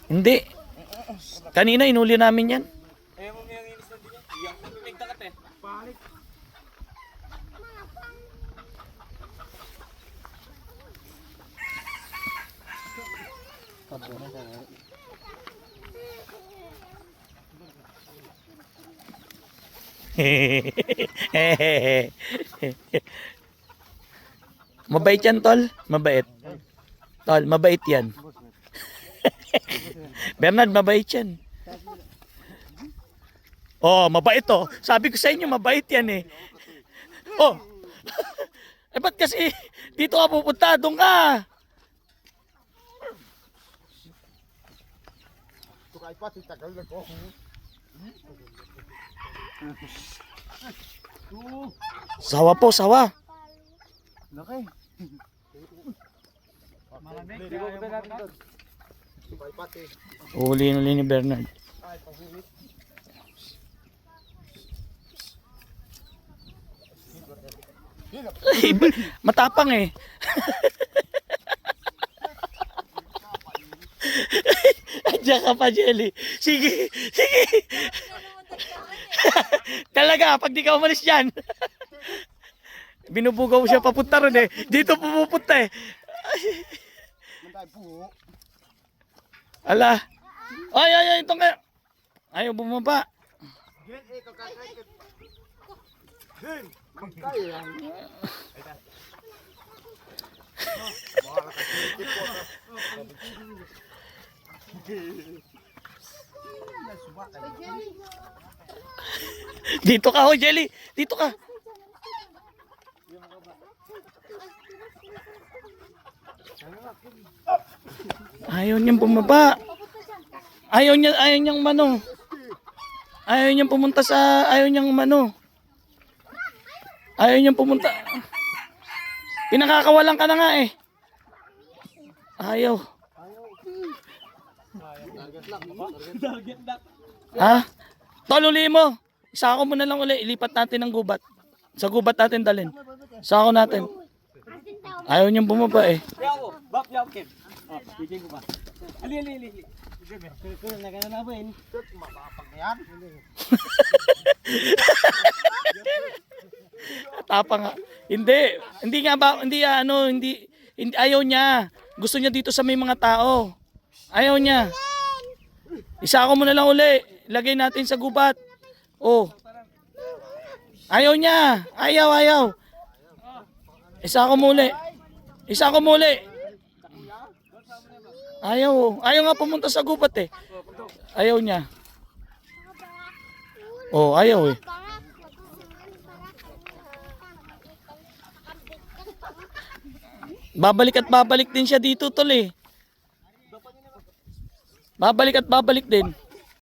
Hindi. Kanina inuli namin yan. Ayaw mo yung inis na din yan. Iyak mo nagdakat eh. Palit. Mabait yan, tol. Mabait. Tol, mabait yan. Bernard, mabait yan. Oh, mabait to. Sabi ko sa inyo, mabait yan eh. Oh. Eh, ba't kasi dito ka pupunta? Doon ka. Sawa po, sawa. Laki. Malamig. Uli ni Bernard. Ay, matapang eh. Andiyan ka pa, Jelly. Sige, sige. Talaga, pag di ka umalis dyan. Binubugaw siya papunta ron eh. Dito pumupunta eh. Ala. Ay, ay, ay, ito nga. Ayaw bumaba. Dito ka, oh, Jelly. Dito ka. Ayaw niyang bumaba. Ayaw niyang mano. Ayaw niyang pumunta sa, ayaw niyang mano. Ayaw niyang pumunta. Pinakakawalan ka na nga eh. Ayaw. Ha? Toluli mo. Isako mo na lang uli. Ilipat natin ng gubat. Sa gubat natin dalhin. Sako natin. Ayaw niyang bumaba eh. Yaw, bap yaw Kim. Oh, bigyan ko ba? Ali. Kung naganabuin. Mapapag yan. Tapa nga. Hindi nga ba, hindi ayaw niya. Gusto niya dito sa may mga tao. Ayaw niya. Isako mo na lang uli. Lagay natin sa gubat. Oh. Ayaw niya. Ayaw. Isako mo uli. Ayaw nga pumunta sa gubat eh. Ayaw niya. Oh, ayaw eh. Babalik din siya dito, tol eh. Babalik din.